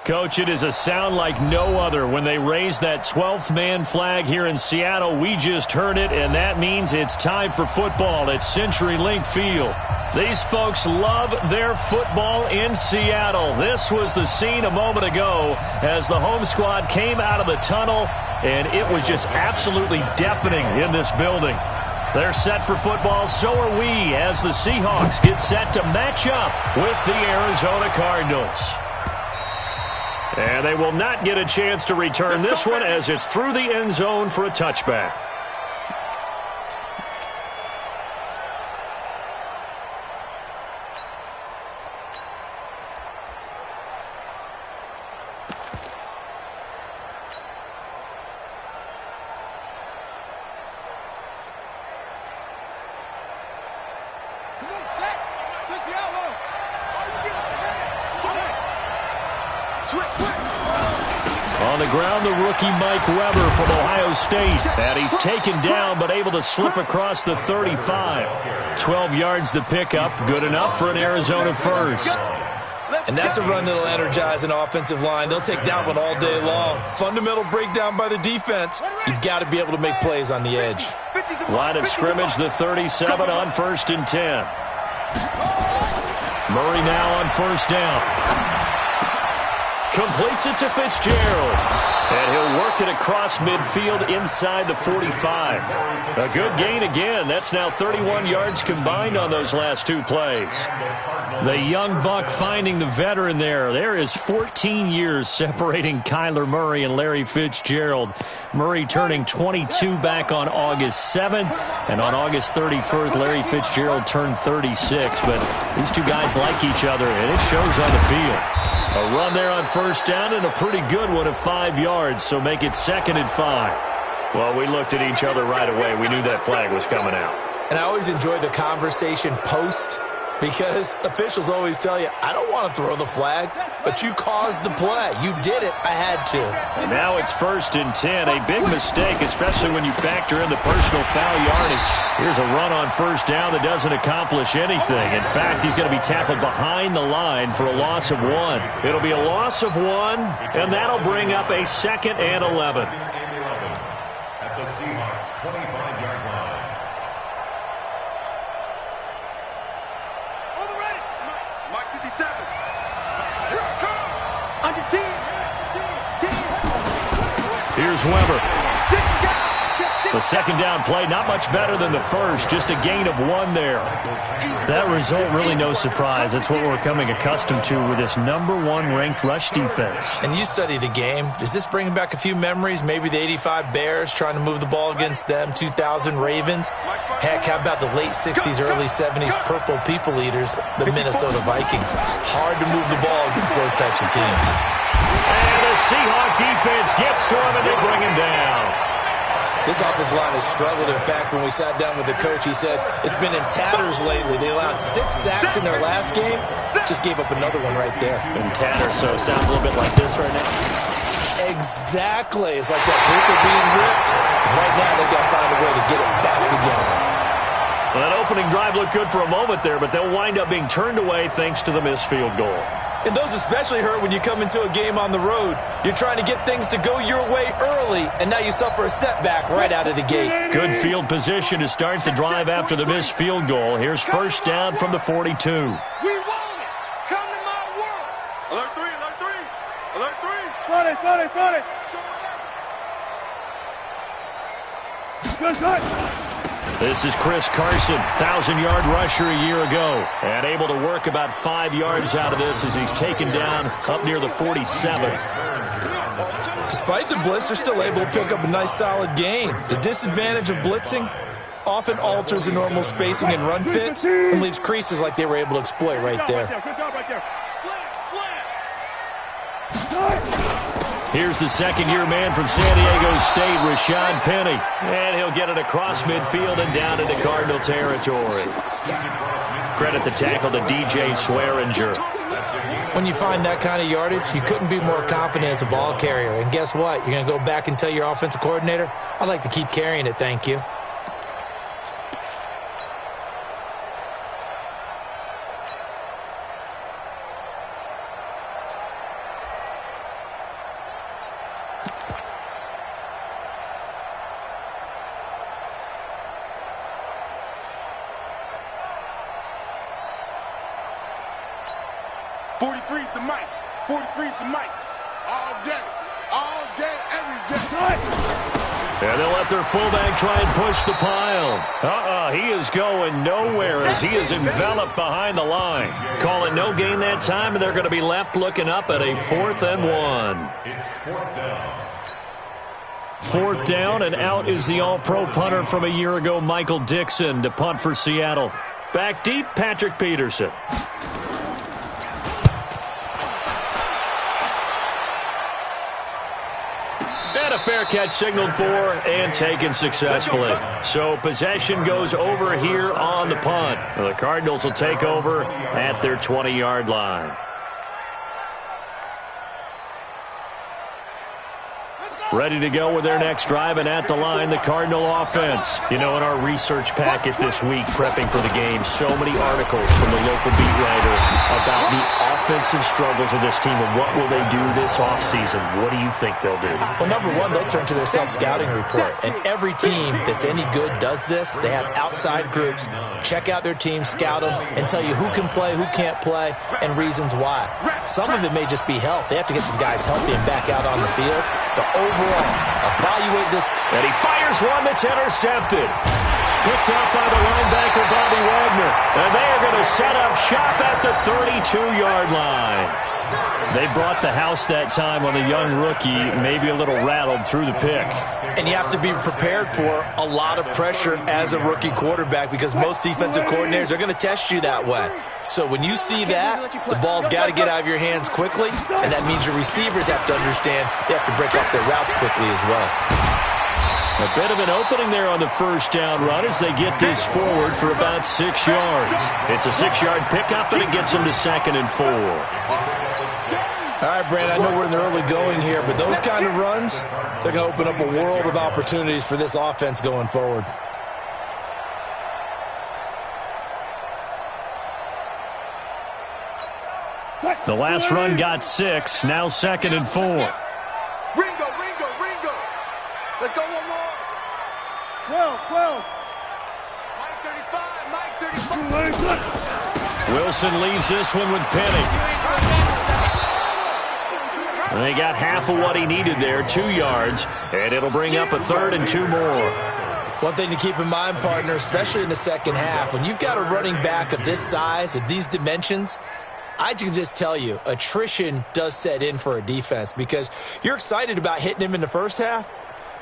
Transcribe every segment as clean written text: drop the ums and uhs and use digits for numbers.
Coach, it is a sound like no other when they raise that 12th man flag here in Seattle. We just heard it, and that means it's time for football at CenturyLink Field. These folks love their football in Seattle. This was the scene a moment ago as the home squad came out of the tunnel, and it was just absolutely deafening in this building. They're set for football, so are we, as the Seahawks get set to match up with the Arizona Cardinals. And they will not get a chance to return this one as it's through the end zone for a touchback. On the ground, the rookie Mike Weber from Ohio State. And he's taken down but able to slip across the 35. 12 yards to pick up. Good enough for an Arizona first. And that's a run that'll energize an offensive line. They'll take that one all day long. Fundamental breakdown by the defense. You've got to be able to make plays on the edge. Line of scrimmage, the 37 on 1st and 10. Murray now on first down. Completes it to Fitzgerald. And he'll work it across midfield inside the 45. A good gain again. That's now 31 yards combined on those last two plays. The young buck finding the veteran there. There is 14 years separating Kyler Murray and Larry Fitzgerald. Murray turning 22 back on August 7th. And on August 31st, Larry Fitzgerald turned 36. But these two guys like each other, and it shows on the field. A run there on first down and a pretty good one of 5 yards, so make it 2nd and 5. Well, we looked at each other right away. We knew that flag was coming out. And I always enjoy the conversation post because officials always tell you, I don't want to throw the flag, but you caused the play. You did it. I had to. And now it's 1st and 10. A big mistake, especially when you factor in the personal foul yardage. Here's a run on first down that doesn't accomplish anything. In fact, he's going to be tackled behind the line for a loss of 1. It'll be a loss of 1, and that'll bring up a 2nd and 11. At the Seahawks 25-yard line. On the ready. Mike 57. Here it comes. Under 10. Here's Weber. The second down play, not much better than the first, just a gain of 1 there. That result, really no surprise. That's what we're becoming accustomed to with this #1 ranked rush defense. And you study the game. Does this bring back a few memories? Maybe the 85 Bears trying to move the ball against them, 2000 Ravens. Heck, how about the late 60s, early 70s Purple People Eaters, the Minnesota Vikings. Hard to move the ball against those types of teams. And the Seahawk defense gets to him, and they bring him down. This offensive line has struggled. In fact, when we sat down with the coach, he said it's been in tatters lately. They allowed 6 sacks in their last game. Just gave up another one right there. In tatters, so it sounds a little bit like this right now. Exactly. It's like that paper being ripped. And right now, they've got to find a way to get it back together. Well, that opening drive looked good for a moment there, but they'll wind up being turned away thanks to the missed field goal. And those especially hurt when you come into a game on the road. You're trying to get things to go your way early, and now you suffer a setback right out of the gate. Good field position to start the drive after the missed field goal. Here's first down from the 42. We want it. Come to my world. Alert 3, alert 3. Alert 3. Got it, got it, got it. Good, good. This is Chris Carson, 1,000-yard rusher a year ago, and able to work about 5 yards out of this as he's taken down up near the 47. Despite the blitz, they're still able to pick up a nice solid gain. The disadvantage of blitzing often alters the normal spacing and run fits and leaves creases like they were able to exploit right there. Good job right there. Slam. Here's the second-year man from San Diego State, Rashad Penny. And he'll get it across midfield and down into Cardinal territory. Credit the tackle to DJ Swearinger. When you find that kind of yardage, you couldn't be more confident as a ball carrier. And guess what? You're going to go back and tell your offensive coordinator, I'd like to keep carrying it, thank you. 43's the mic. 43's the mic. All day, every day. And they'll let their fullback try and push the pile. He is going nowhere as he is enveloped behind the line. Call it no gain that time, and they're going to be left looking up at a 4th and 1. It's 4th down. 4th down, and out is the all-pro punter from a year ago, Michael Dixon, to punt for Seattle. Back deep, Patrick Peterson. And a fair catch signaled for and taken successfully. So possession goes over here on the punt. The Cardinals will take over at their 20-yard line. Ready to go with their next drive, and at the line, the Cardinal offense. You know, in our research packet this week, prepping for the game, so many articles from the local beat writer about the offensive struggles of this team and what will they do this offseason. What do you think they'll do? Well, number one, they'll turn to their self-scouting report. And every team that's any good does this. They have outside groups. Check out their team, scout them, and tell you who can play, who can't play, and reasons why. Some of it may just be health. They have to get some guys healthy and back out on the field. But overall, evaluate this. And he fires one that's intercepted. Picked up by the linebacker, Bobby Wagner. And they are going to set up shop at the 32-yard line. They brought the house that time on the young rookie, maybe a little rattled through the pick. And you have to be prepared for a lot of pressure as a rookie quarterback because most defensive coordinators are going to test you that way. So when you see that, the ball's got to get out of your hands quickly, and that means your receivers have to understand they have to break up their routes quickly as well. A bit of an opening there on the first down run as they get this forward for about 6 yards. It's a 6-yard pickup, and it gets them to 2nd and 4. All right, Brandon, I know we're in the early going here, but those kind of runs, they're going to open up a world of opportunities for this offense going forward. The last run got 6, now 2nd and 4. Ringo. Let's go one more. 12. Mike 35. Wilson leaves this one with Penny. And they got half of what he needed there, 2 yards, and it'll bring up a 3rd and 2 more. One thing to keep in mind, partner, especially in the second half, when you've got a running back of this size, of these dimensions, I can just tell you, attrition does set in for a defense because you're excited about hitting him in the first half,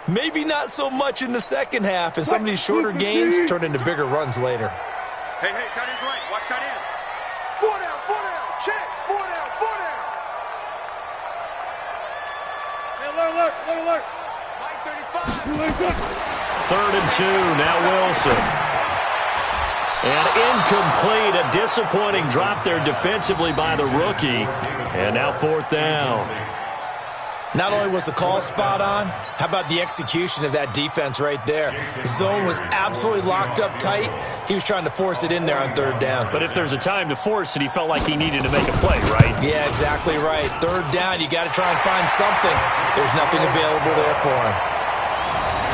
maybe not so much in the second half, and some of these shorter gains turn into bigger runs later. Hey, tight end's right. Watch tight end. 4 down. Check. 4 down. Hey, alert. Mike 35. 3rd and 2, now Wilson. And incomplete, a disappointing drop there defensively by the rookie. And now 4th down. Not only was the call spot on, how about the execution of that defense right there? The zone was absolutely locked up tight. He was trying to force it in there on 3rd down. But if there's a time to force it, he felt like he needed to make a play, right? Yeah, exactly right. 3rd down, you got to try and find something. There's nothing available there for him.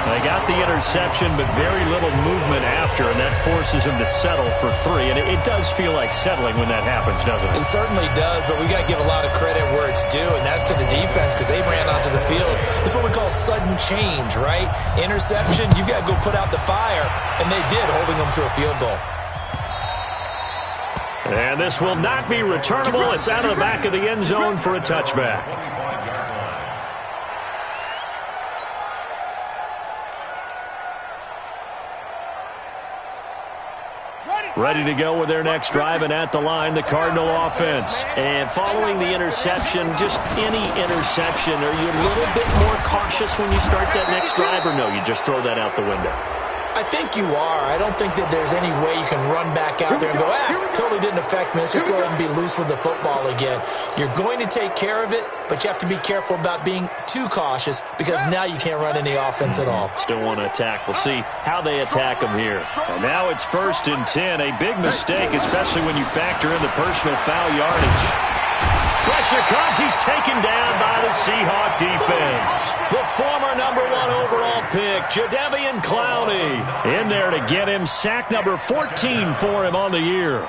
They got the interception, but very little movement after, and that forces him to settle for 3. And it does feel like settling when that happens, doesn't it? It certainly does, but we got to give a lot of credit where it's due, and that's to the defense because they ran onto the field. This is what we call sudden change, right? Interception, you got to go put out the fire, and they did, holding them to a field goal. And this will not be returnable. It's out of the back of the end zone for a touchback. Ready to go with their next drive, and at the line, the Cardinal offense. And following the interception, just any interception, are you a little bit more cautious when you start that next drive, or no, you just throw that out the window? I think you are. I don't think that there's any way you can run back out there and go, totally didn't affect me. Let's just go ahead and be loose with the football again. You're going to take care of it, but you have to be careful about being too cautious because now you can't run any offense at all. Still want to attack. We'll see how they attack them here. And now it's 1st and 10. A big mistake, especially when you factor in the personal foul yardage. Pressure comes. He's taken down by the Seahawk defense. The former number 1 overall pick, Jadeveon Clowney, in there to get him sack number 14 for him on the year.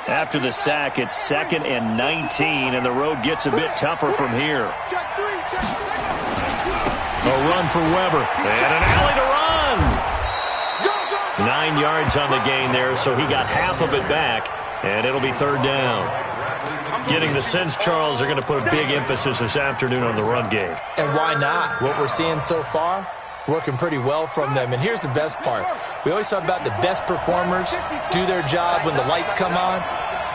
After the sack, it's 2nd and 19, and the road gets a bit tougher from here. A run for Weber, and an alley to run. 9 yards on the gain there, so he got half of it back, and it'll be 3rd down. Getting the sense, Charles, they're going to put a big emphasis this afternoon on the run game. And why not? What we're seeing so far, it's working pretty well from them. And here's the best part. We always talk about the best performers do their job when the lights come on.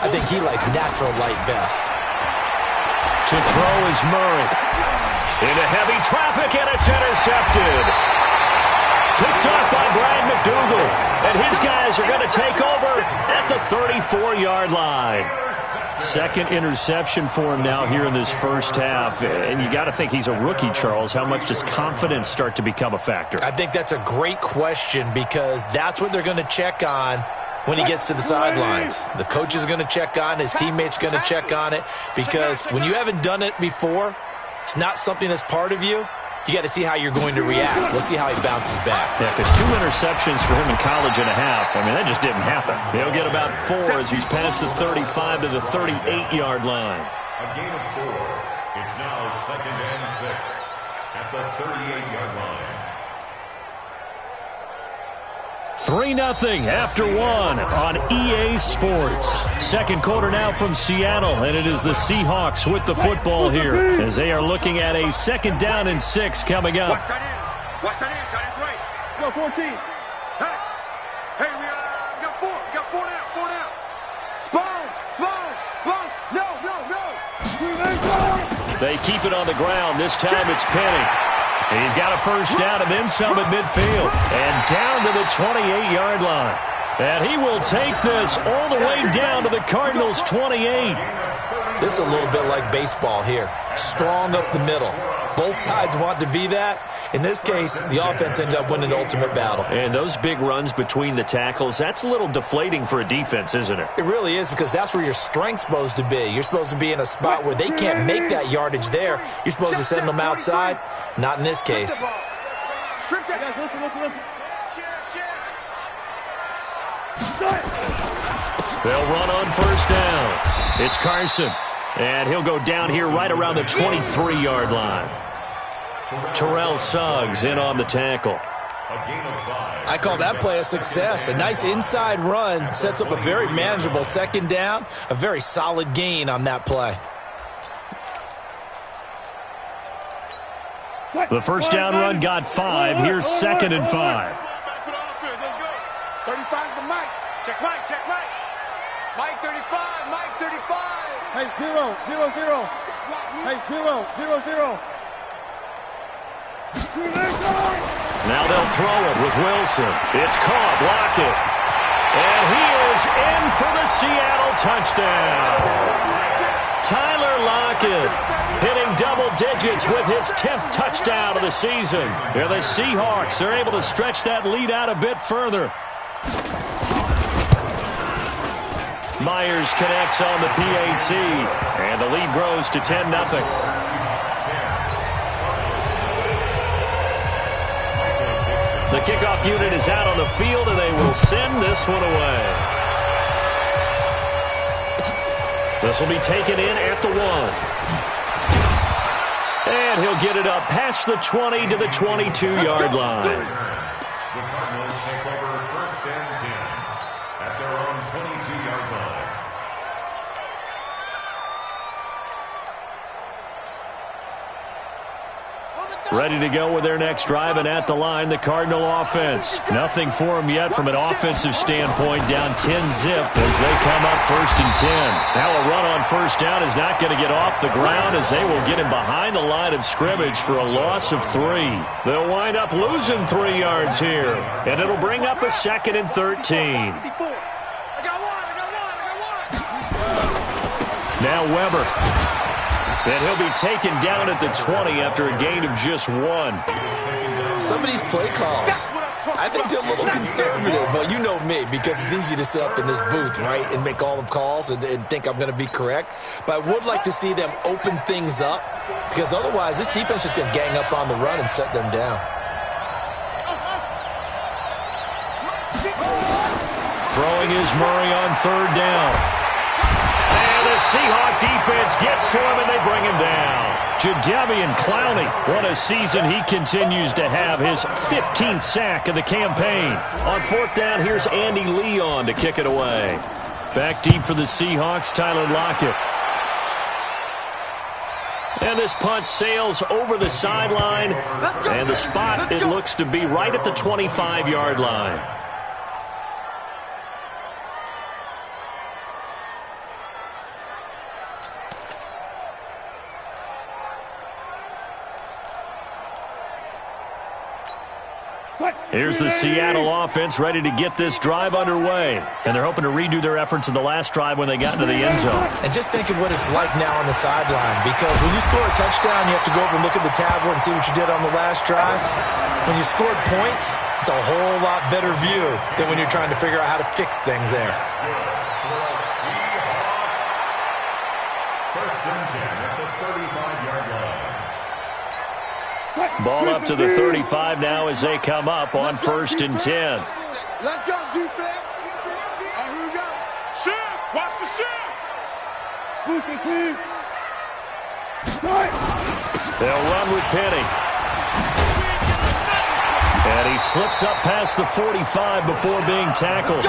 I think he likes natural light best. To throw is Murray. Into heavy traffic, and it's intercepted. Picked off by Brian McDougal. And his guys are going to take over at the 34-yard line. 2nd interception for him now here in this first half. And you got to think he's a rookie, Charles. How much does confidence start to become a factor? I think that's a great question because that's what they're going to check on when he gets to the sidelines. The coach is going to check on it. His teammates going to check on it because when you haven't done it before, it's not something that's part of you. You got to see how you're going to react. Let's see how he bounces back. Yeah, because 2 interceptions for him in college and a half. I mean, that just didn't happen. He'll get about 4 as he's past the 35 to the 38-yard line. A gain of 4. It's now 2nd and 6 at the 38-yard line. 3-0 after 1 on EA Sports. Second quarter now from Seattle, and it is the Seahawks with the football here as they are looking at a 2nd down and 6 coming up. Watch that in. Watch that in. Tight end's right. Let's go, 14. Hey, we got 4. We got 4 down. 4 down. Sponge. No. They keep it on the ground. This time it's Penny. He's got a first down and then some at midfield. And down to the 28-yard line. And he will take this all the way down to the Cardinals' 28. This is a little bit like baseball here. Strong up the middle. Both sides want to be that. In this case, the offense ended up winning the ultimate battle. And those big runs between the tackles, that's a little deflating for a defense, isn't it? It really is because that's where your strength's supposed to be. You're supposed to be in a spot where they can't make that yardage there. You're supposed to send them outside. Not in this case. They'll run on first down. It's Carson. And he'll go down here right around the 23-yard line. Terrell Suggs in on the tackle. I call that play a success. A nice inside run sets up a very manageable 2nd down. A very solid gain on that play. The first down run got 5. Here's 2nd and 5. 35's the Mike. Check Mike. Mike 35. Mike 35. Hey, 0. Hey, 0. Now they'll throw it with Wilson. It's caught. Lockett. And he is in for the Seattle touchdown. Tyler Lockett hitting double digits with his 10th touchdown of the season. And the Seahawks are able to stretch that lead out a bit further. Myers connects on the PAT, and the lead grows to 10-0. The kickoff unit is out on the field, and they will send this one away. This will be taken in at the 1. And he'll get it up past the 20 to the 22-yard line. The Cardinals take over 1st and 10 at their own 22-yard line. Ready to go with their next drive, and at the line, the Cardinal offense. Nothing for them yet from an offensive standpoint, down 10-zip as they come up 1st and 10. Now a run on first down is not going to get off the ground as they will get him behind the line of scrimmage for a loss of 3. They'll wind up losing 3 yards here, and it'll bring up a 2nd and 13. Now Weber. And he'll be taken down at the 20 after a gain of just 1. Some of these play calls, I think they're a little conservative, but you know me, because it's easy to sit up in this booth, right, and make all the calls and think I'm going to be correct. But I would like to see them open things up, because otherwise this defense is going to gang up on the run and shut them down. Throwing is Murray on 3rd down. The Seahawks defense gets to him, and they bring him down. Jadeveon Clowney, what a season he continues to have, his 15th sack of the campaign. On 4th down, here's Andy Leon to kick it away. Back deep for the Seahawks, Tyler Lockett. And this punt sails over the sideline, and the spot, it looks to be right at the 25-yard line. Here's the Seattle offense ready to get this drive underway. And they're hoping to redo their efforts in the last drive when they got into the end zone. And just think of what it's like now on the sideline, because when you score a touchdown, you have to go over and look at the tablet and see what you did on the last drive. When you scored points, it's a whole lot better view than when you're trying to figure out how to fix things there. First and 10 at the 35-yard line. Ball up to the 35 now as they come up on 1st and 10. Let's go, defense. All right, here we go. Shift. Watch the shift. Boost it, please. They'll run with Penny. And he slips up past the 45 before being tackled.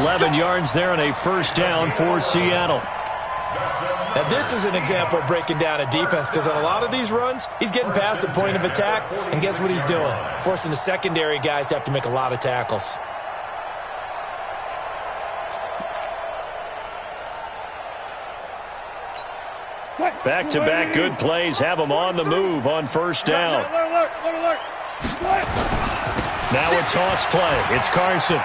11 yards there and a 1st down for Seattle. Now, this is an example of breaking down a defense, because on a lot of these runs, he's getting past the point of attack, and guess what he's doing? Forcing the secondary guys to have to make a lot of tackles. Back-to-back good plays have them on the move on 1st down. Now a toss play. It's Carson.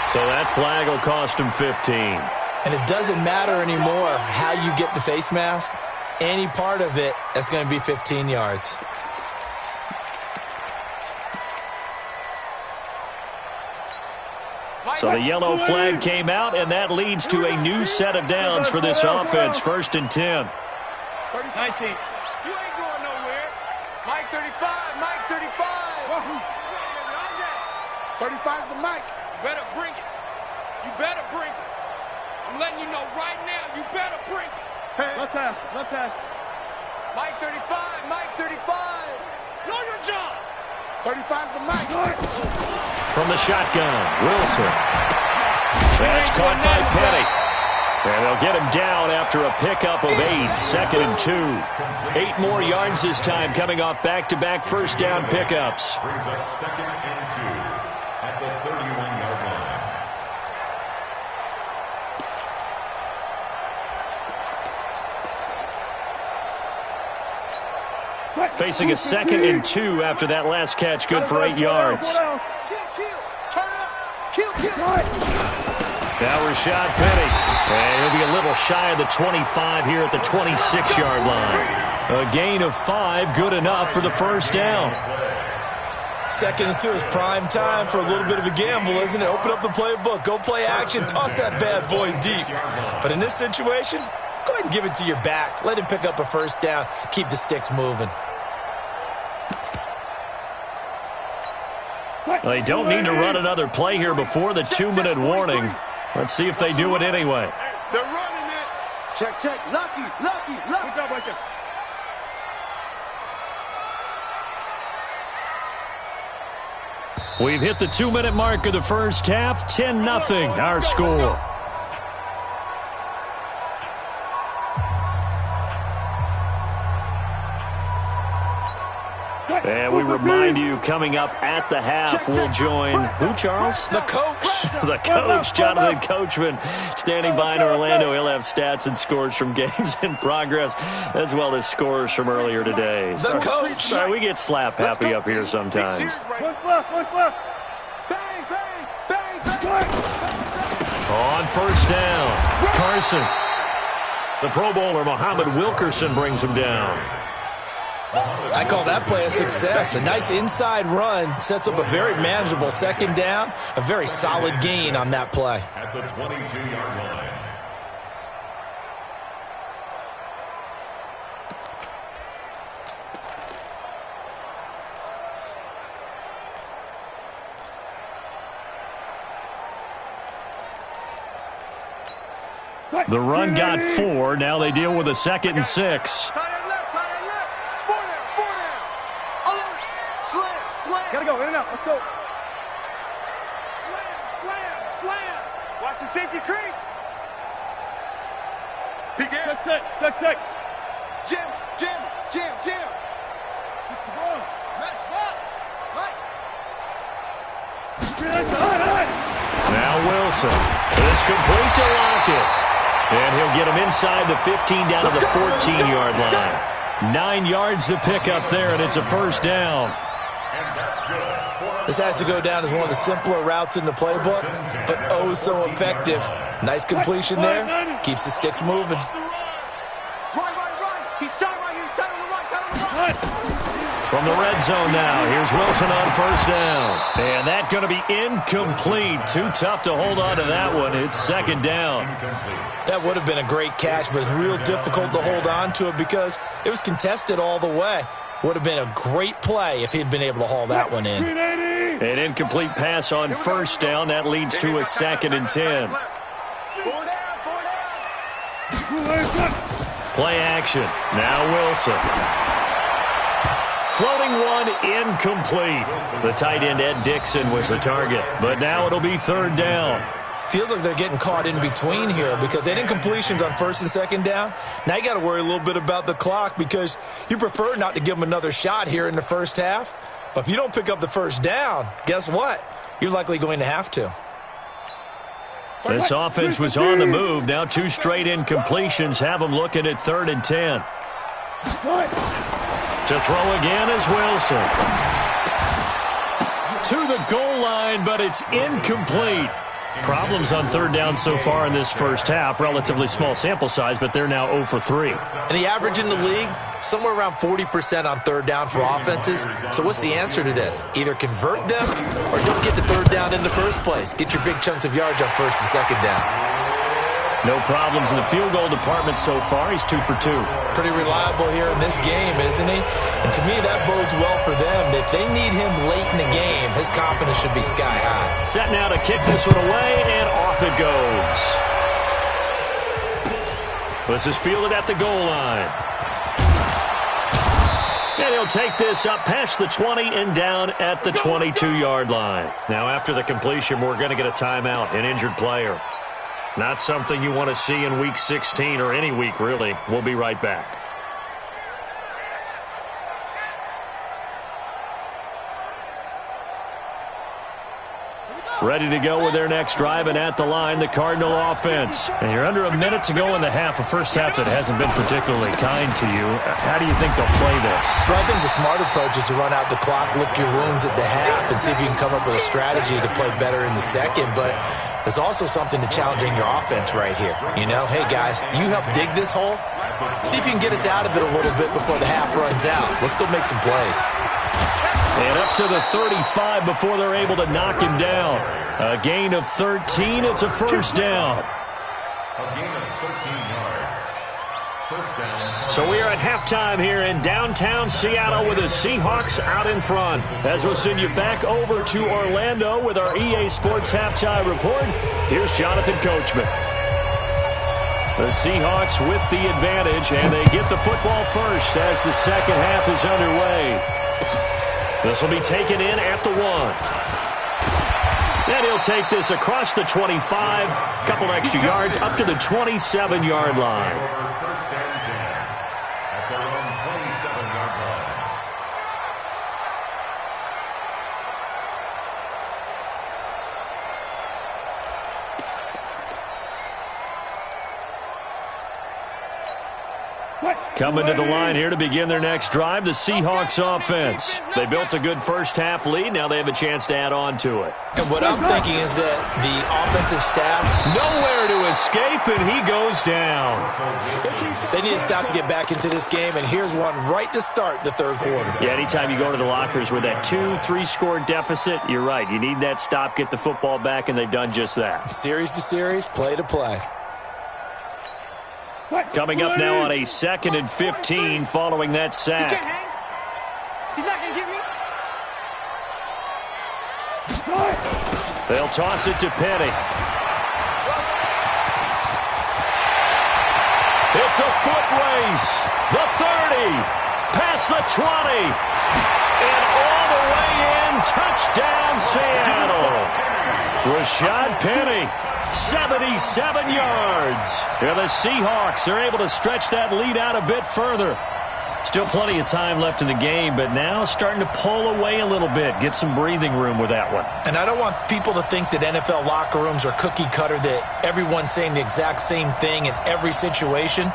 So that flag will cost him 15. And it doesn't matter anymore how you get the face mask. Any part of it, that's going to be 15 yards. So the yellow flag came out, and that leads to a new set of downs for this offense. 1st and 10. 19. You ain't going nowhere. Mike 35. Mike 35. 35's the mic. You better bring it. You better bring it. I'm letting you know right now, you better bring it. Hey. Left pass. Left pass. Mike 35. Mike 35. Know your job. 35's the mic. From the shotgun, Wilson. That's caught by Penny. And they'll get him down after a pickup of 8. 2nd and 2. 8 more yards this time coming off back-to-back 1st down pickups. Brings up 2nd and 2 at the 31-yard line. Facing a 2nd and 2 after that last catch, good for 8 yards. Now Rashad Penny. And he'll be a little shy of the 25 here at the 26-yard line. A gain of 5, good enough for the 1st down. 2nd and 2 is prime time for a little bit of a gamble, isn't it? Open up the playbook, go play action, toss that bad boy deep. But in this situation, go ahead and give it to your back. Let him pick up a 1st down, keep the sticks moving. They don't need to run another play here before the 2-minute warning. Let's see if they do it anyway. They're running it. Check, check. Lucky. Good job right there. We've hit the 2-minute mark of the 1st half. 10-0 our score. And we remind you, coming up at the half, we'll join who, Charles? The coach. The coach, Jonathan Coachman, standing by in Orlando. He'll have stats and scores from games in progress, as well as scores from earlier today. The coach. Sorry, we get slap happy up here sometimes. Look left. Bang. On 1st down, Carson. The Pro Bowler, Muhammad Wilkerson, brings him down. I call that play a success. A nice inside run sets up a very manageable 2nd down. A very solid gain on that play. At the 22-yard line. The run got 4. Now they deal with a 2nd and 6. Gotta go, in and out. Let's go. Slam. Watch the safety creep. Peek in. Check. Jim. Six to one. Match box. Right. Now Wilson. It's complete to Lockett. And he'll get him inside the 15 down to the 14-yard line. 9 yards to pick up there, and it's a first down. This has to go down as one of the simpler routes in the playbook, but oh so effective. Nice completion there. Keeps the sticks moving. Right. He's tight right here. He's tight on the right. From the red zone now, here's Wilson on first down. And that's going to be incomplete. Too tough to hold on to that one. It's 2nd down. That would have been a great catch, but it's real difficult to hold on to it because it was contested all the way. Would have been a great play if he'd been able to haul that one in. An incomplete pass on first down. That leads to a 2nd and 10. Play action. Now Wilson. Floating one, incomplete. The tight end, Ed Dixon, was the target. But now it'll be 3rd down. Feels like they're getting caught in between here because they had incompletions on 1st and 2nd down. Now you got to worry a little bit about the clock because you prefer not to give them another shot here in the first half. But if you don't pick up the first down, guess what? You're likely going to have to. This offense was on the move. Now 2 straight incompletions have them looking at 3rd and 10. To throw again is Wilson. To the goal line, but it's incomplete. Problems on 3rd down so far in this first half. Relatively small sample size, but they're now 0 for 3. And the average in the league, somewhere around 40% on 3rd down for offenses. So what's the answer to this? Either convert them or don't get to 3rd down in the first place. Get your big chunks of yards on 1st and 2nd down. No problems in the field goal department so far. He's 2 for 2. Pretty reliable here in this game, isn't he? And to me, that bodes well for them. If they need him late in the game, his confidence should be sky high. Set now to kick this one away, and off it goes. This is fielded at the goal line. And he'll take this up past the 20 and down at the 22-yard line. Now, after the completion, we're going to get a timeout, an injured player. Not something you want to see in Week 16 or any week, really. We'll be right back. Ready to go with their next drive, and at the line, the Cardinal offense. And you're under a minute to go in the half, a first half that hasn't been particularly kind to you. How do you think they'll play this? Well, I think the smart approach is to run out the clock, lick your wounds at the half, and see if you can come up with a strategy to play better in the second. But there's also something to challenging your offense right here. You know, hey, guys, you help dig this hole. See if you can get us out of it a little bit before the half runs out. Let's go make some plays. And up to the 35 before they're able to knock him down. A gain of 13. It's a first down. A gain of 13 yards. First down. So we are at halftime here in downtown Seattle with the Seahawks out in front. As we'll send you back over to Orlando with our EA Sports Halftime Report, here's Jonathan Coachman. The Seahawks with the advantage, and they get the football first as the second half is underway. This will be taken in at the 1. And he'll take this across the 25, couple extra yards, up to the 27-yard line. First and 10 at their own 27-yard line. Coming to the line here to begin their next drive, the Seahawks offense. They built a good first half lead. Now they have a chance to add on to it. And what I'm thinking is that the offensive staff, nowhere to escape, and he goes down. they need to stop to get back into this game, and here's one right to start the third quarter. Yeah, anytime you go to the lockers with that 2-3 score deficit, you're right. You need that stop, get the football back, and they've done just that. Series to series, play to play. Coming up now on a 2nd and 15 following that sack. He's not going to get me. They'll toss it to Petty. It's a foot race. The 30, past the 20, and all the way in. Touchdown, Seattle. Rashad Penny, 77 yards. And the Seahawks are able to stretch that lead out a bit further. Still plenty of time left in the game, but now starting to pull away a little bit, get some breathing room with that one. And I don't want people to think that NFL locker rooms are cookie cutter, that everyone's saying the exact same thing in every situation.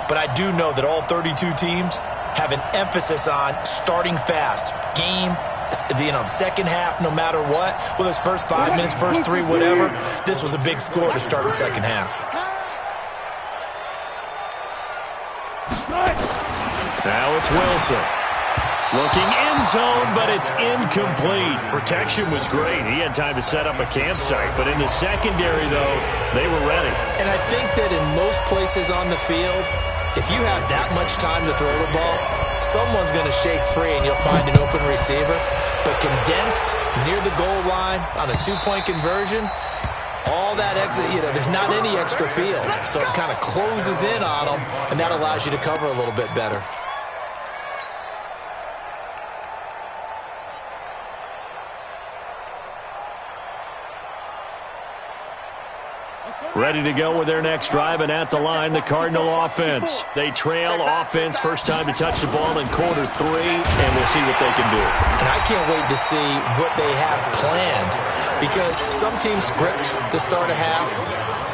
But I do know that all 32 teams have an emphasis on starting fast. Game, the second half, no matter what. Well, this first 5 minutes, first 3, whatever. This was a big score to start the second half. Now it's Wilson. Looking end zone, but it's incomplete. Protection was great. He had time to set up a campsite. But in the secondary, though, they were ready. And I think that in most places on the field, if you have that much time to throw the ball, someone's going to shake free and you'll find an open receiver. But condensed near the goal line on a two-point conversion, all that extra, there's not any extra field. So it kind of closes in on them, and that allows you to cover a little bit better. Ready to go with their next drive, and at the line, the Cardinal offense. They trail offense, first time to touch the ball in quarter 3, and we'll see what they can do. And I can't wait to see what they have planned, because some teams script to start a half.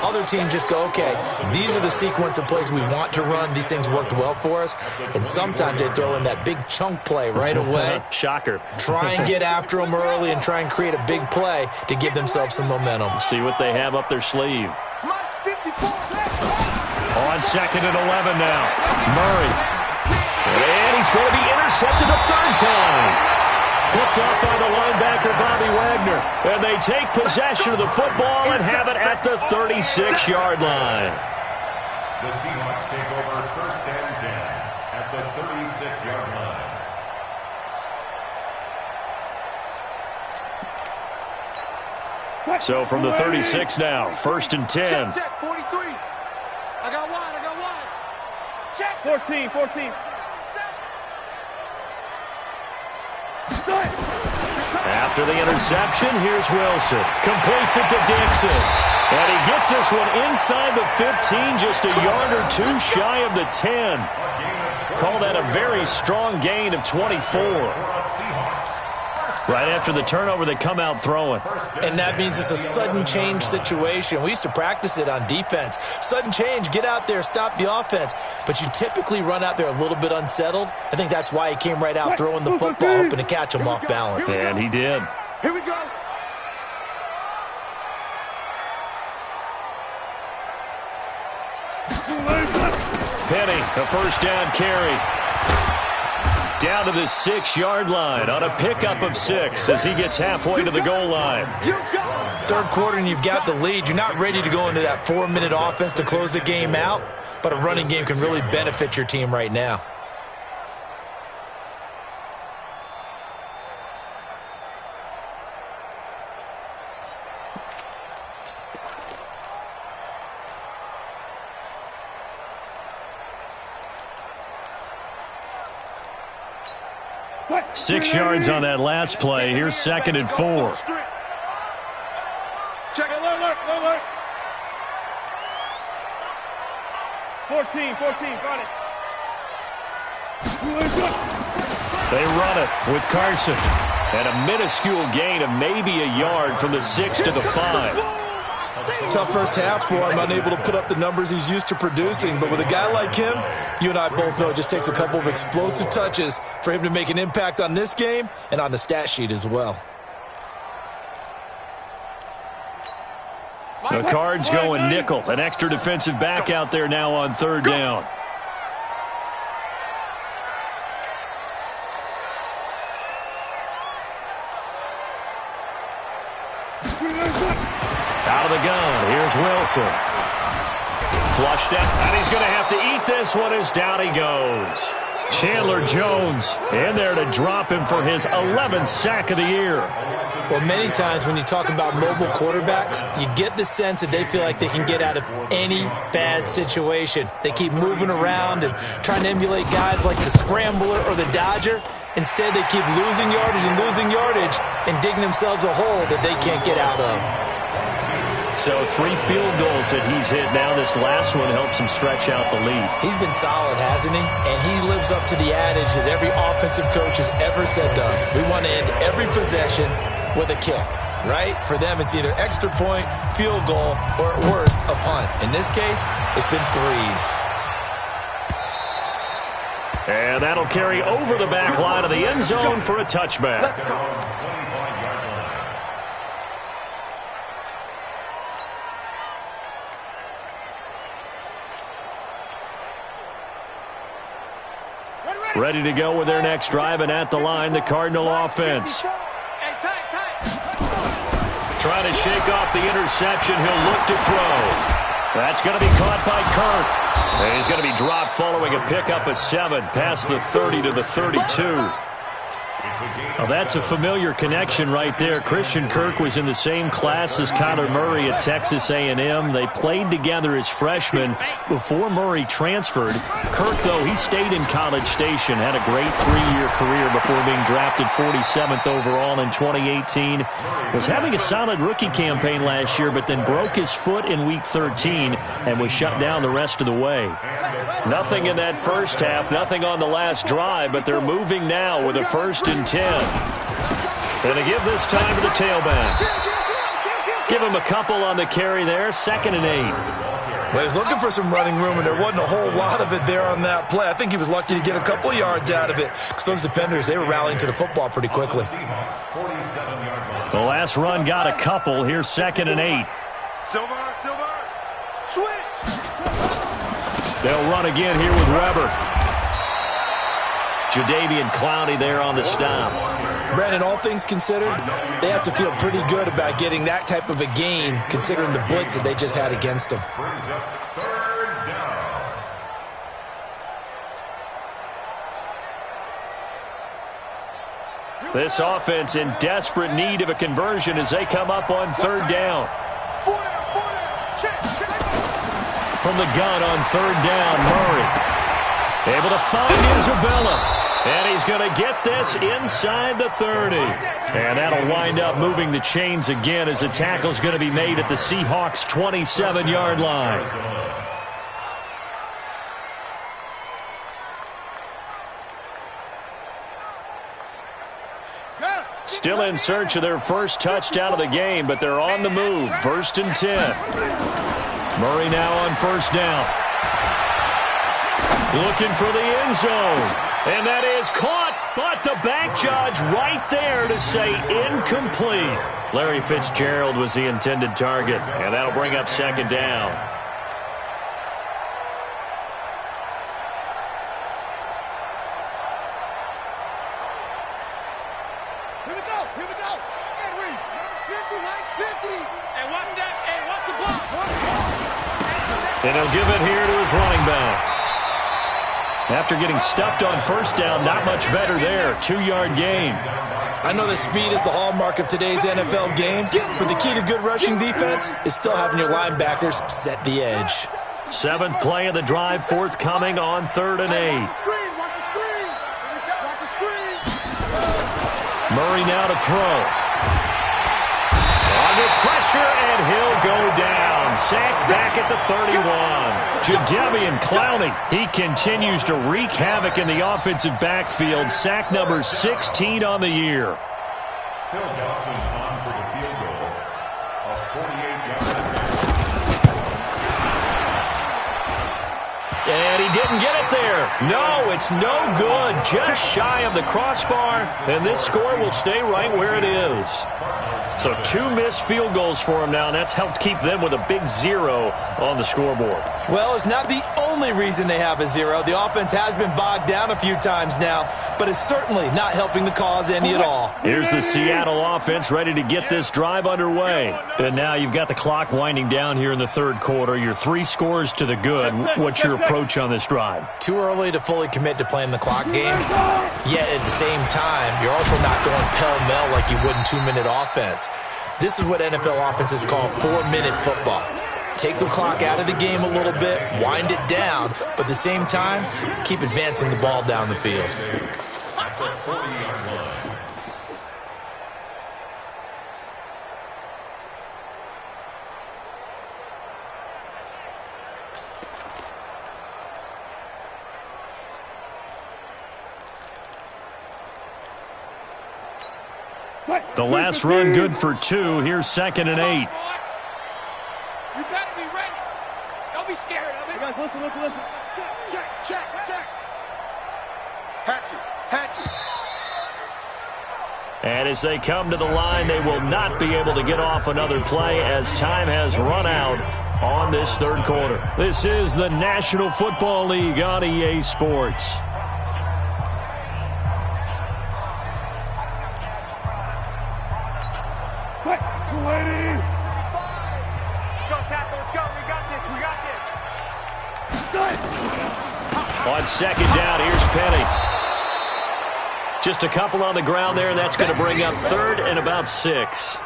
Other teams just go, okay, these are the sequence of plays we want to run. These things worked well for us. And sometimes they throw in that big chunk play right away. Shocker. Try and get after them early and try and create a big play to give themselves some momentum. See what they have up their sleeve. On second and 11 now. Murray. And he's going to be intercepted a third time. Picked up by the linebacker, Bobby Wagner. And they take possession of the football and have it at the 36-yard line. The Seahawks take over first and 10 at the 36-yard line. So from the 36 now, first and 10. Check, 43. I got one. Check. 14. After the interception, here's Wilson. Completes it to Dixon. And he gets this one inside the 15, just a yard or two shy of the 10. Call that a very strong gain of 24. Right after the turnover, they come out throwing. And that means it's a sudden change situation. We used to practice it on defense. Sudden change, get out there, stop the offense. But you typically run out there a little bit unsettled. I think that's why he came right out throwing the football, hoping to catch him off balance. And he did. Here we go. Penny, a first down carry. Down to the 6-yard line on a pickup of 6 as he gets halfway to the goal line. Third quarter and you've got the lead. You're not ready to go into that 4-minute offense to close the game out, but a running game can really benefit your team right now. Six yards on that last play. Here's second and 4. Check it, alert. 14, got it. They run it with Carson. And a minuscule gain of maybe a yard from the 6 to the 5. Tough first half for him, unable to put up the numbers he's used to producing. But with a guy like him, you and I both know it just takes a couple of explosive touches for him to make an impact on this game and on the stat sheet as well. The Cards going nickel. An extra defensive back out there now on third down. Out of the gun, here's Wilson. Flushed out, and he's going to have to eat this one as down he goes. Chandler Jones in there to drop him for his 11th sack of the year. Well, many times when you talk about mobile quarterbacks, you get the sense that they feel like they can get out of any bad situation. They keep moving around and trying to emulate guys like the Scrambler or the Dodger. Instead, they keep losing yardage and digging themselves a hole that they can't get out of. So 3 field goals that he's hit now. This last one helps him stretch out the lead. He's been solid, hasn't he? And he lives up to the adage that every offensive coach has ever said to us. We want to end every possession with a kick, right? For them, it's either extra point, field goal, or at worst, a punt. In this case, it's been 3s. And that'll carry over the back line of the end zone for a touchback. Ready to go with their next drive, and at the line, the Cardinal offense. Trying to shake off the interception. He'll look to throw. That's going to be caught by Kirk. And he's going to be dropped following a pickup of 7 past the 30 to the 32. Well, that's a familiar connection right there. Christian Kirk was in the same class as Kyler Murray at Texas A&M. They played together as freshmen before Murray transferred. Kirk, though, he stayed in College Station, had a great 3-year career before being drafted 47th overall in 2018. Was having a solid rookie campaign last year, but then broke his foot in Week 13 and was shut down the rest of the way. Nothing in that first half, nothing on the last drive, but they're moving now with a 1st and 10. Going to give this time to the tailback. Give him a couple on the carry there. 2nd and 8. Well, he was looking for some running room, and there wasn't a whole lot of it there on that play. I think he was lucky to get a couple yards out of it because those defenders, they were rallying to the football pretty quickly. The last run got a couple. Here's 2nd and 8. Silver, switch. They'll run again here with Weber. Jadeveon Clowney there on the stop. Brandon, all things considered, they have to feel pretty good about getting that type of a gain considering the blitz that they just had against them. This offense in desperate need of a conversion as they come up on 3rd down. From the gun on 3rd down, Murray. Able to find Isabella. And he's going to get this inside the 30. And that'll wind up moving the chains again as the tackle's going to be made at the Seahawks' 27-yard line. Still in search of their first touchdown of the game, but they're on the move. 1st and 10. Murray now on 1st down. Looking for the end zone. And that is caught, but the back judge right there to say incomplete. Larry Fitzgerald was the intended target, and that'll bring up 2nd down. Here we go. Hey, Reed. 50. Hey, watch that. Hey, watch the block. And he'll give it here to his running back. After getting stuffed on 1st down, not much better there. 2-yard gain. I know that speed is the hallmark of today's NFL game, but the key to good rushing defense is still having your linebackers set the edge. 7th play of the drive, forthcoming on 3rd and 8. Watch the screen. Murray now to throw. Under pressure, and he'll go down. Sacked back at the 31. Jadeveon Clowney, he continues to wreak havoc in the offensive backfield. Sack number 16 on the year. Phil Dawson's on for the field goal of 48 yards. And he didn't get it there. No, it's no good. Just shy of the crossbar, and this score will stay right where it is. So 2 missed field goals for him now, and that's helped keep them with a big 0 on the scoreboard. Well, it's not the only only reason they have a 0. The offense has been bogged down a few times now, but it's certainly not helping the cause any at all. Here's the Seattle offense ready to get this drive underway. And now you've got the clock winding down here in the third quarter. You're 3 scores to the good. What's your approach on this drive? Too early to fully commit to playing the clock game, yet at the same time, you're also not going pell-mell like you would in 2-minute offense. This is what NFL offenses call 4-minute football. Take the clock out of the game a little bit, wind it down, but at the same time, keep advancing the ball down the field. At the 40-yard line. The last run good for 2. Here's 2nd and 8. You better be ready. Don't be scared of it. Guys, listen. Check. Hatch it. And as they come to the line, they will not be able to get off another play as time has run out on this third quarter. This is the National Football League on EA Sports. On 2nd down, here's Penny. Just a couple on the ground there, and that's going to bring up 3rd and about 6.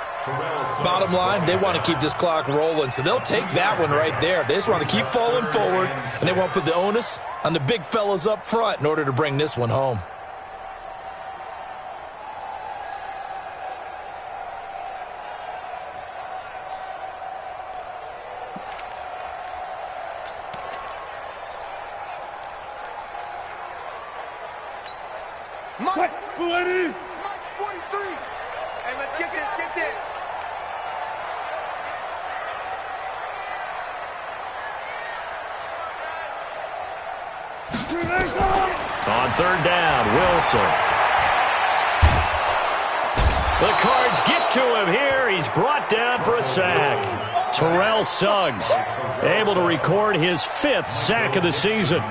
Bottom line, they want to keep this clock rolling, so they'll take that one right there. They just want to keep falling forward, and they won't put the onus on the big fellas up front in order to bring this one home. Mike 43. Hey, let's get this. On 3rd down, Wilson. The Cards get to him here. He's brought down for a sack. Terrell Suggs able to record his 5th sack of the season.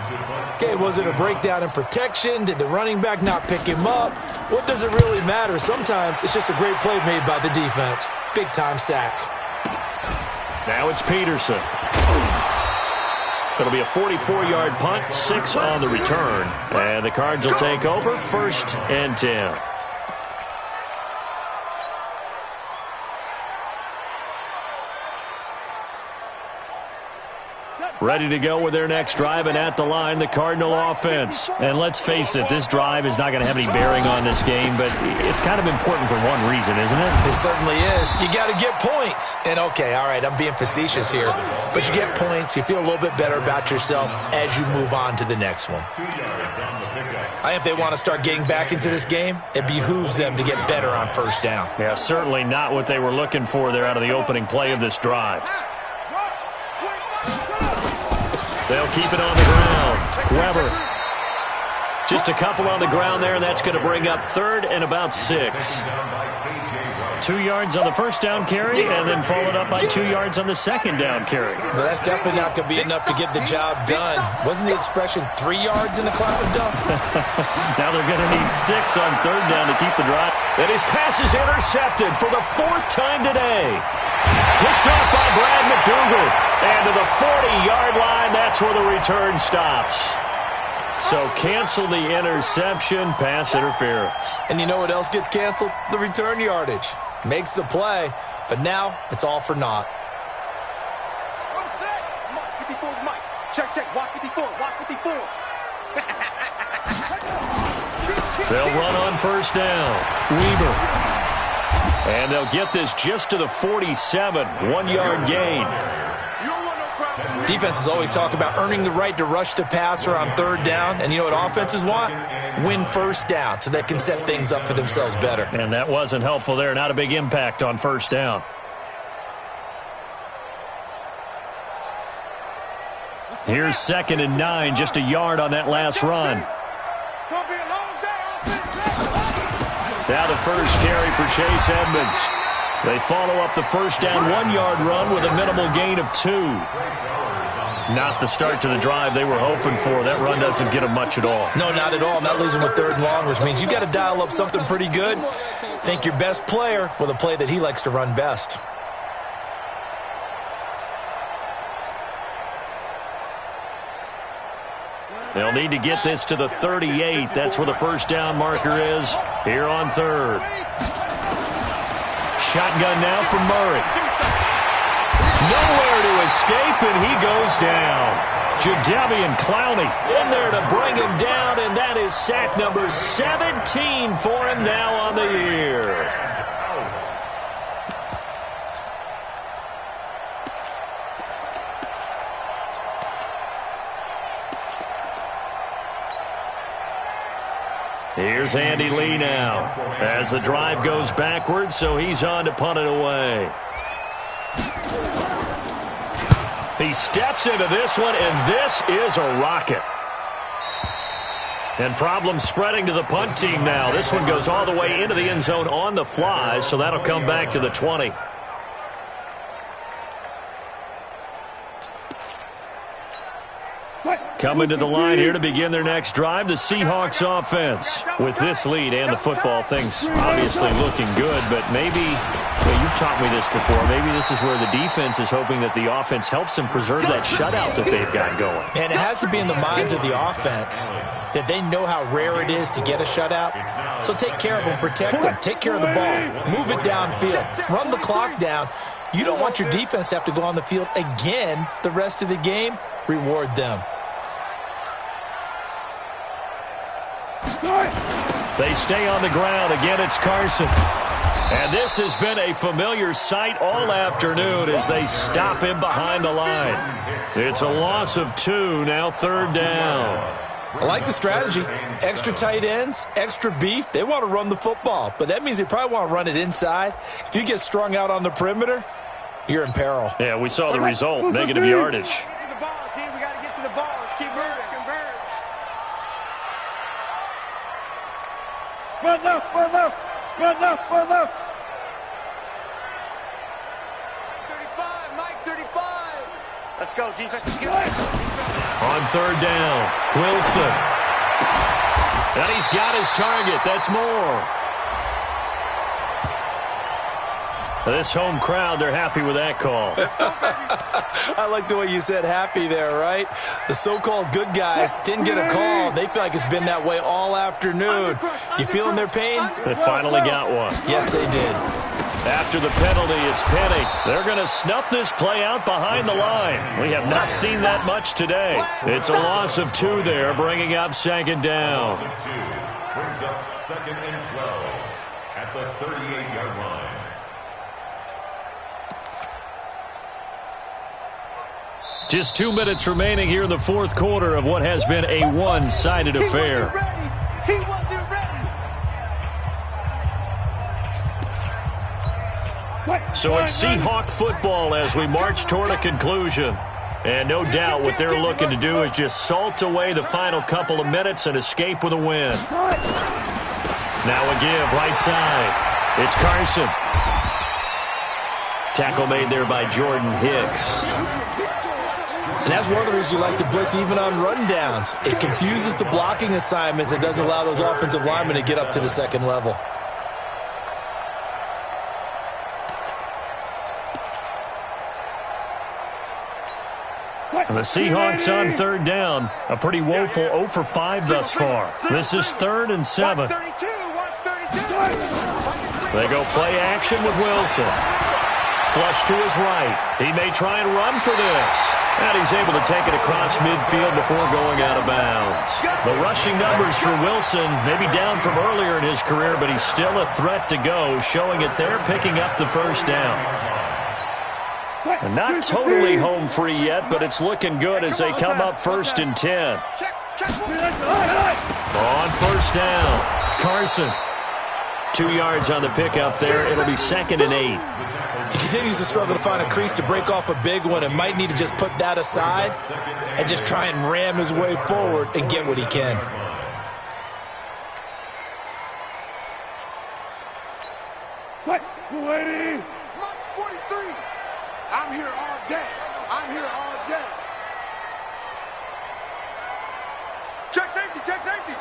Okay, was it a breakdown in protection? Did the running back not pick him up? What does it really matter? Sometimes it's just a great play made by the defense. Big-time sack. Now it's Peterson. It'll be a 44-yard punt, 6 on the return. And the Cards will take over, 1st and 10. Ready to go with their next drive, and at the line, the Cardinal offense. And let's face it, this drive is not going to have any bearing on this game, but it's kind of important for one reason, isn't it? It certainly is. You got to get points. And, okay, all right, I'm being facetious here, but you get points, you feel a little bit better about yourself as you move on to the next one. I think if they want to start getting back into this game, it behooves them to get better on 1st down. Yeah, certainly not what they were looking for there out of the opening play of this drive. They'll keep it on the ground. Weber. Just a couple on the ground there, and that's going to bring up 3rd and about 6. 2 yards on the 1st down carry, and then followed up by 2 yards on the 2nd down carry. But that's definitely not going to be enough to get the job done. Wasn't the expression 3 yards in a cloud of dust? Now they're going to need 6 on 3rd down to keep the drive. And his pass is intercepted for the 4th time today. Picked off by Brad McDougal. And to the 40-yard line, that's where the return stops. So cancel the interception, pass interference. And you know what else gets canceled? The return yardage. Makes the play, but now it's all for naught. One sec. Mike, 54's Mike. Check. Watch 54. They'll run on 1st down. Weber. And they'll get this just to the 47. 1-yard gain. Defenses always talk about earning the right to rush the passer on 3rd down. And you know what offenses want? Win 1st down so they can set things up for themselves better. And that wasn't helpful there. Not a big impact on 1st down. Here's 2nd and 9. Just a yard on that last run. Now the first carry for Chase Edmonds. They follow up the 1st down 1-yard run with a minimal gain of 2. Not the start to the drive they were hoping for. That run doesn't get them much at all. No, not at all. And that leaves them with 3rd and long, which means you got to dial up something pretty good. Think your best player with a play that he likes to run best. They'll need to get this to the 38. That's where the first down marker is here on 3rd. Shotgun now from Murray. Nowhere to escape, and he goes down. Jadeveon Clowney in there to bring him down, and that is sack number 17 for him now on the year. Here's Andy Lee now as the drive goes backwards, so he's on to punt it away. He steps into this one, and this is a rocket. And problems spreading to the punt team now. This one goes all the way into the end zone on the fly, so that'll come back to the 20. Coming to the line here to begin their next drive, the Seahawks offense. With this lead and the football, things obviously looking good, but maybe, well, you've taught me this before, maybe this is where the defense is hoping that the offense helps them preserve that shutout that they've got going. And it has to be in the minds of the offense that they know how rare it is to get a shutout. So take care of them, protect them, take care of the ball, move it downfield, run the clock down. You don't want your defense to have to go on the field again the rest of the game. Reward them. They stay on the ground. Again, it's Carson. And this has been a familiar sight all afternoon as they stop him behind the line. It's a loss of 2, now 3rd down. I like the strategy. Extra tight ends, extra beef. They want to run the football, but that means they probably want to run it inside. If you get strung out on the perimeter, you're in peril. Yeah, we saw the result, negative yardage. Run left, run left, run left, run left. 35, Mike 35. Let's go, defense. On 3rd down, Wilson. And he's got his target. That's Moore. This home crowd, they're happy with that call. I like the way you said happy there, right? The so-called good guys didn't get a call. They feel like it's been that way all afternoon. You feeling their pain? They finally got one. Yes, they did. After the penalty, it's Penny. They're going to snuff this play out behind the line. We have not seen that much today. It's a loss of 2 there, bringing up 2nd down. Brings up 2nd and 12 at the 38-yard line. Just 2 minutes remaining here in the 4th quarter of what has been a one-sided affair. He wasn't ready. So it's Seahawk football as we march toward a conclusion. And no doubt what they're looking to do is just salt away the final couple of minutes and escape with a win. Now a give, right side. It's Carson. Tackle made there by Jordan Hicks. And that's one of the reasons you like to blitz even on rundowns. It confuses the blocking assignments. It doesn't allow those offensive linemen to get up to the 2nd level. And the Seahawks on 3rd down. A pretty woeful 0 for 5 thus far. This is 3rd and 7. They go play action with Wilson. Flush to his right. He may try and run for this. And he's able to take it across midfield before going out of bounds. The rushing numbers for Wilson may be down from earlier in his career, but he's still a threat to go, showing it there, picking up the 1st down. And not totally home free yet, but it's looking good as they come up 1st and 10. On 1st down, Carson. 2 yards on the pickup there. It'll be 2nd and 8. He continues to struggle to find a crease to break off a big one and might need to just put that aside and just try and ram his way forward and get what he can. What? 280. March 43. I'm here all day. I'm here all day. safety.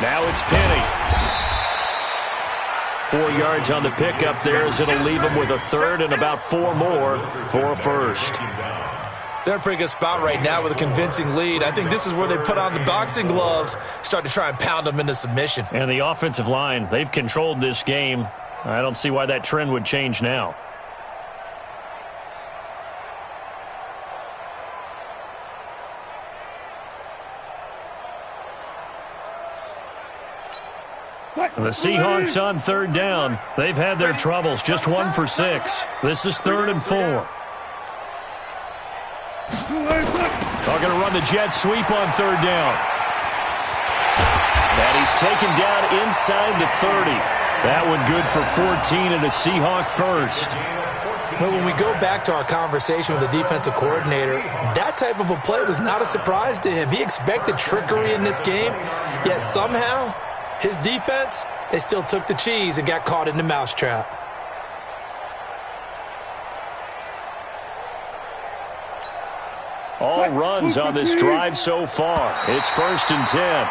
Now it's Penny. 4 yards on the pickup there as it'll leave him with a third and about 4 more for a first. They're in a pretty good spot right now with a convincing lead. I think this is where they put on the boxing gloves, start to try and pound them into submission. And the offensive line, they've controlled this game. I don't see why that trend would change now. The Seahawks on third down. They've had their troubles, just 1 for 6. This is 3rd and 4. They're going to run the jet sweep on 3rd down. And he's taken down inside the 30. That one good for 14 and a Seahawk first. Well, when we go back to our conversation with the defensive coordinator, that type of a play was not a surprise to him. He expected trickery in this game, yet somehow his defense, they still took the cheese and got caught in the mousetrap. All runs on this drive so far. It's 1st and 10.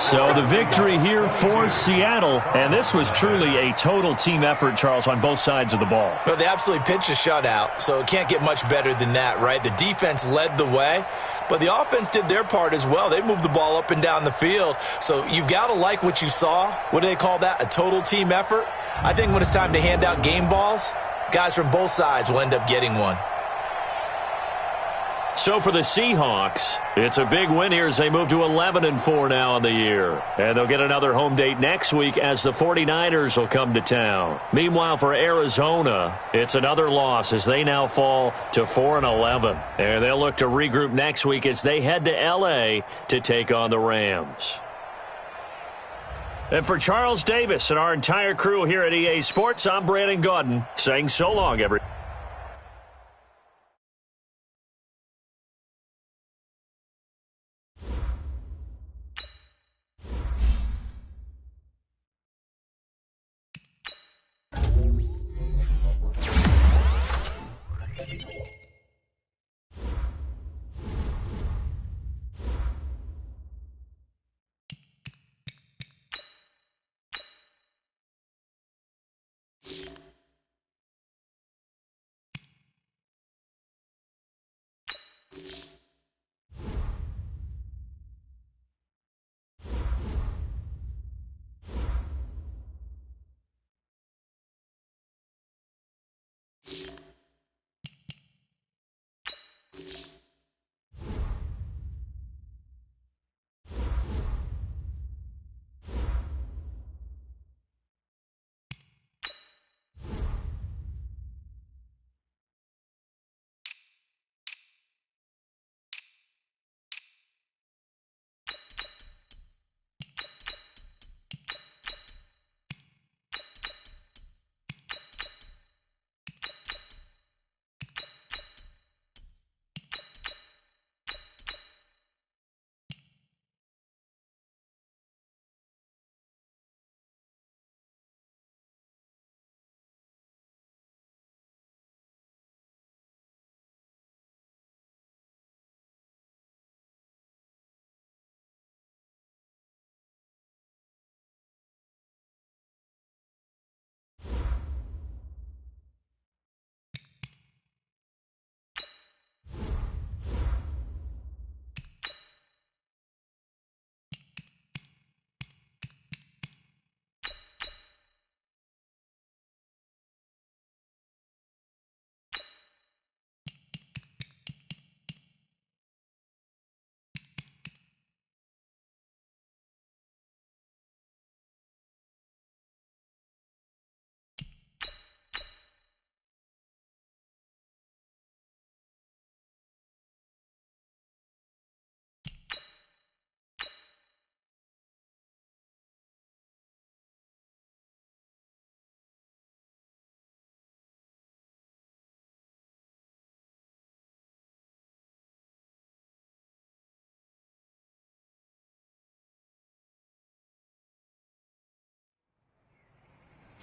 So the victory here for Seattle, and this was truly a total team effort, Charles, on both sides of the ball. Well, they absolutely pitched a shutout, so it can't get much better than that, right? The defense led the way, but the offense did their part as well. They moved the ball up and down the field, so you've got to like what you saw. What do they call that? A total team effort? I think when it's time to hand out game balls, guys from both sides will end up getting one. So for the Seahawks, it's a big win here as they move to 11-4 now in the year. And they'll get another home date next week as the 49ers will come to town. Meanwhile, for Arizona, it's another loss as they now fall to 4-11. And they'll look to regroup next week as they head to L.A. to take on the Rams. And for Charles Davis and our entire crew here at EA Sports, I'm Brandon Gaudin saying so long, everyone.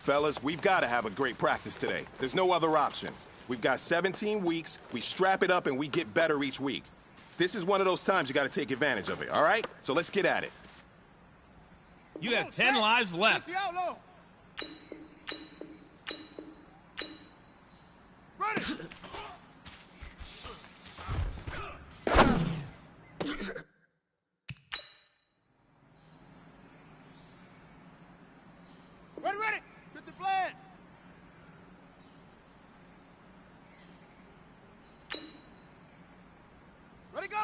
Fellas, we've got to have a great practice today. There's no other option. We've got 17 weeks, we strap it up, and we get better each week. This is one of those times you got to take advantage of it, all right? So let's get at it. You have 10 lives left. Ready! Ready! Get the plan! Ready, go!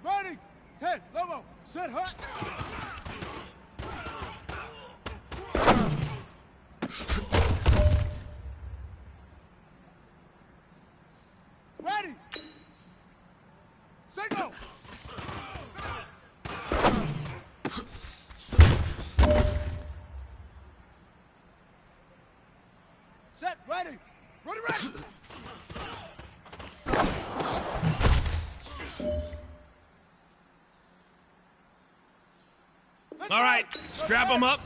Ready! 10, Lobo, set hot! Ready! Set, go! Set, ready! Ready! All right, strap them up.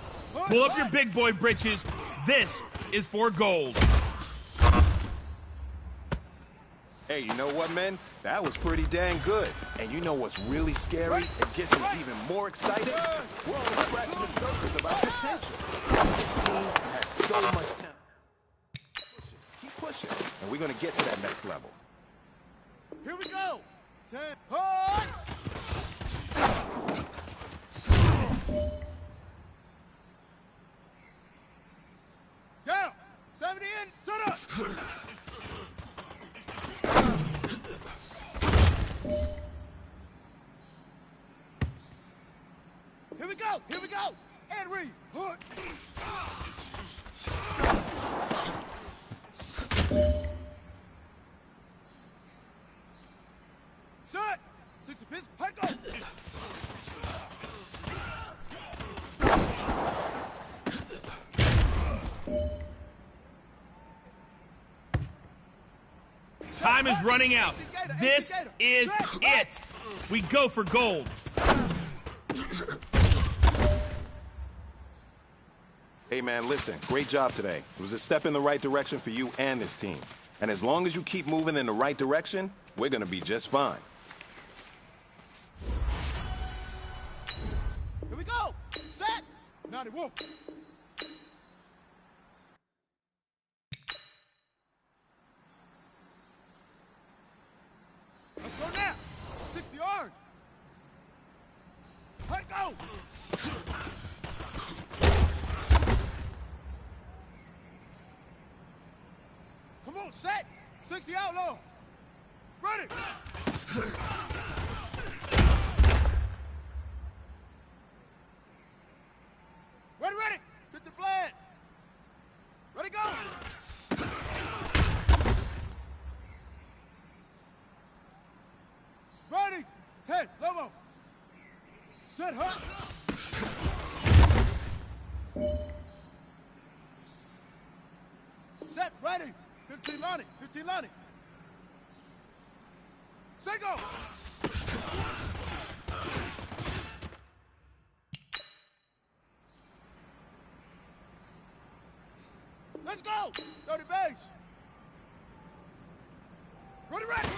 Pull up your big boy britches. This is for gold. Hey, you know what, men? That was pretty dang good. And you know what's really scary and gets me even more excited? We're only scratching the surface of our potential. This team has so much talent. Keep pushing, and we're going to get to that next level. Here we go! 10, hard! Down! 70 in, set up! Here we go! And read! Hook! Set! 60 pins, hard go! Time is running out. This is it. We go for gold. Hey, man, listen. Great job today. It was a step in the right direction for you and this team. And as long as you keep moving in the right direction, we're going to be just fine. Here we go! Set! Naughty wolf! Let's go now! 60 yards! Let go! Come on, set! 60 outlaw! Ready! Ready! Get the flag! Ready, go! Ready! 10, Lobo! Set hot! Set, ready! 15 Lonnie! 15 Lonnie! Set, go! Let's go! 30 base! Ready!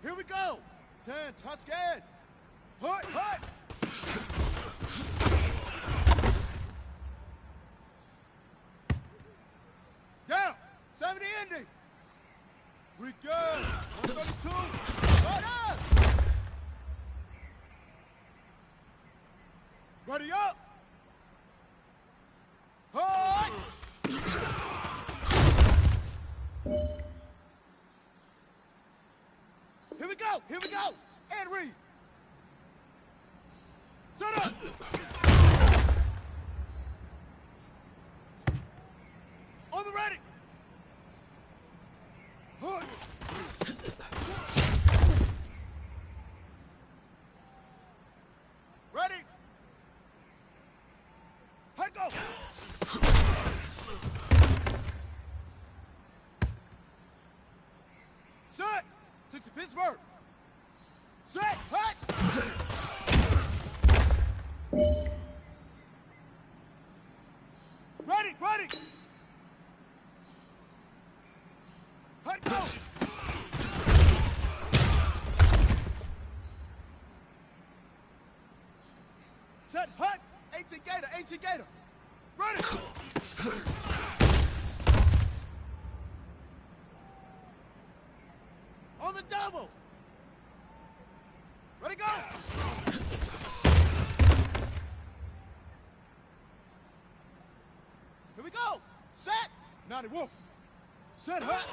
Here we go! 10, Tuscan! Hut! Down! 70 Indy! We good! 132! Right up! Ready up! Hut! Here we go! And read! Set up! On the ready! Hook! Ready! Hut, go! Set, hut. 18 Gator, 18 Gator. Run it. On the double. Ready, go. Here we go. Set. 91. Set, hut.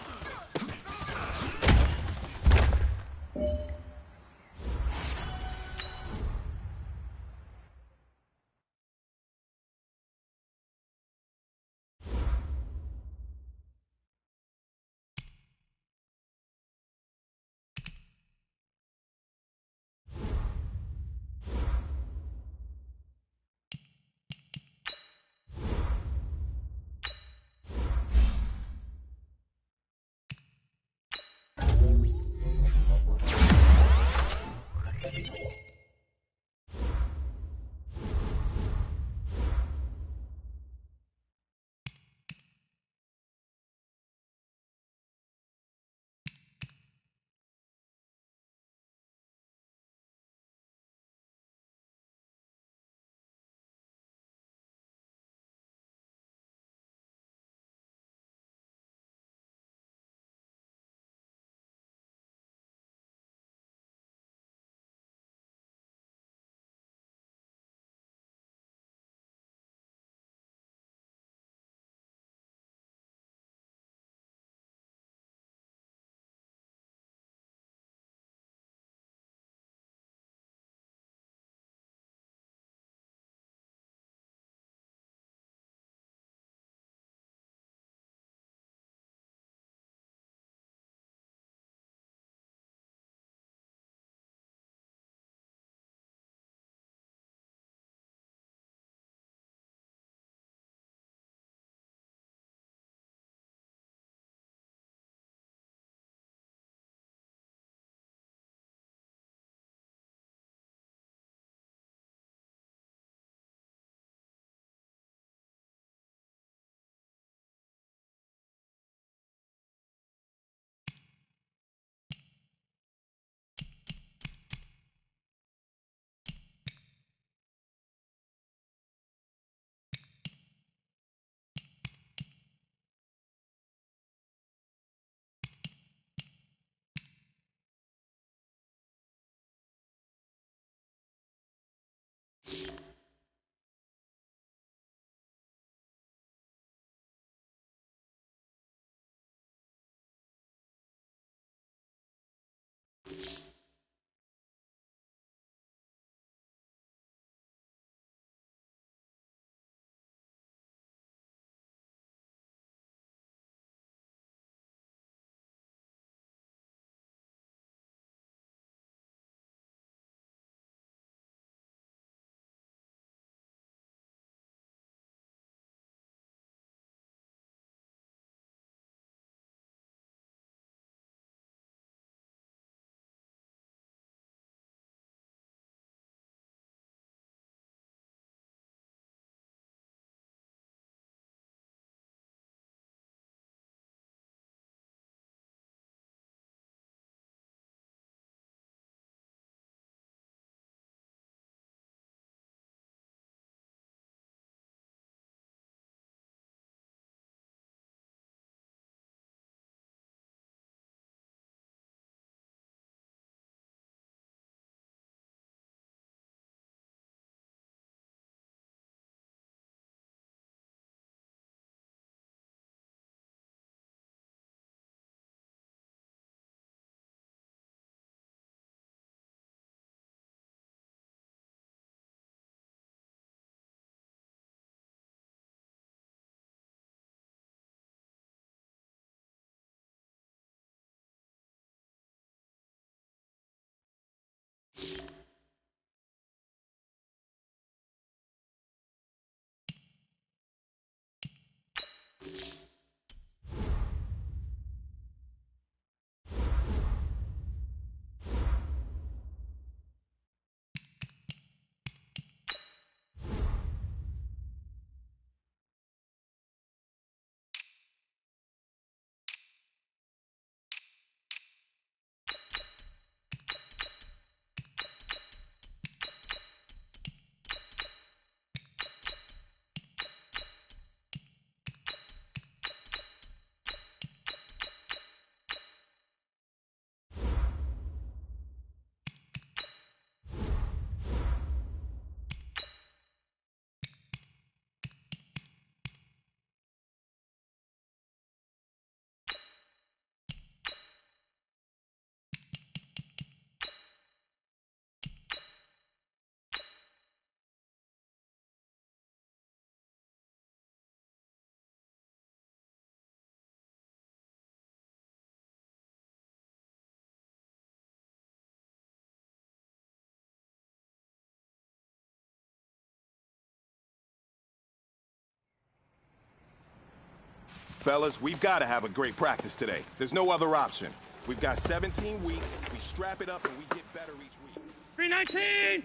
Fellas, we've got to have a great practice today. There's no other option. We've got 17 weeks, we strap it up and we get better each week. 319!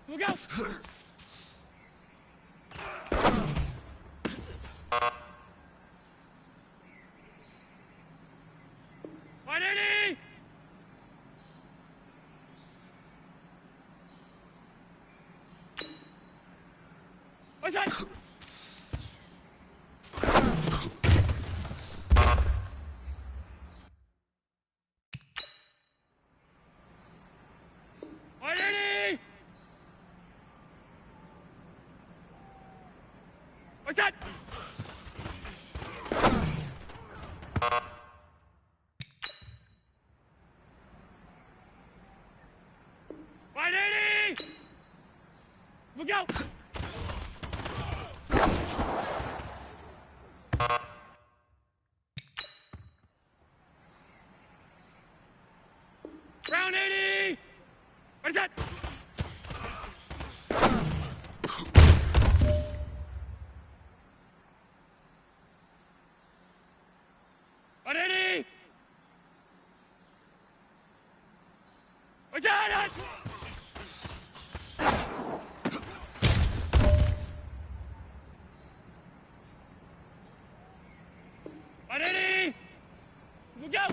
Look out! $180! What's that? $180! What's that? $180! Look out! Round 80! What is that? $180! What's that? $180! Look out!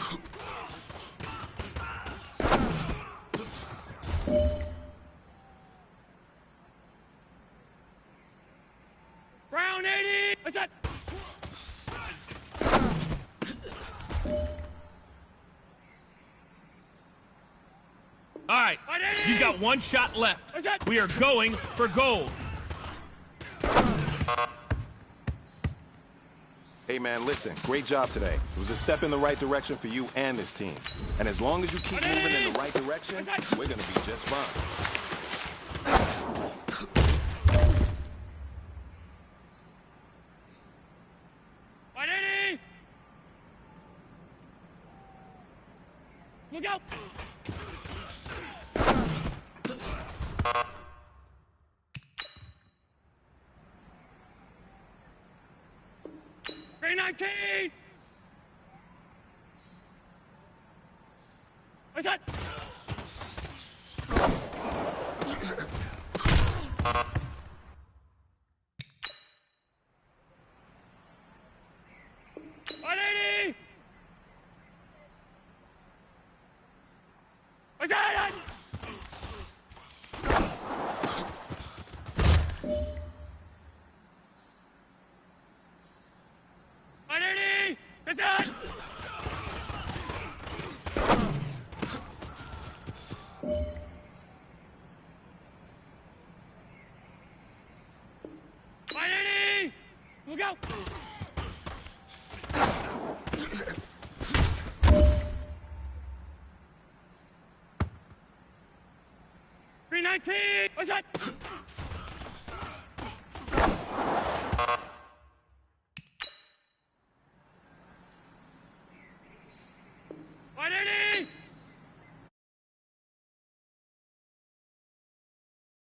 Round 80! What's that? All right, you got one shot left. What's that? We are going for gold. Hey man, listen, great job today. It was a step in the right direction for you and this team. And as long as you keep moving in the right direction, we're gonna be just fine. $180! Look out! $319! What's that? $180! What's that? $180! What's that? $180! Look out! $319! What's that?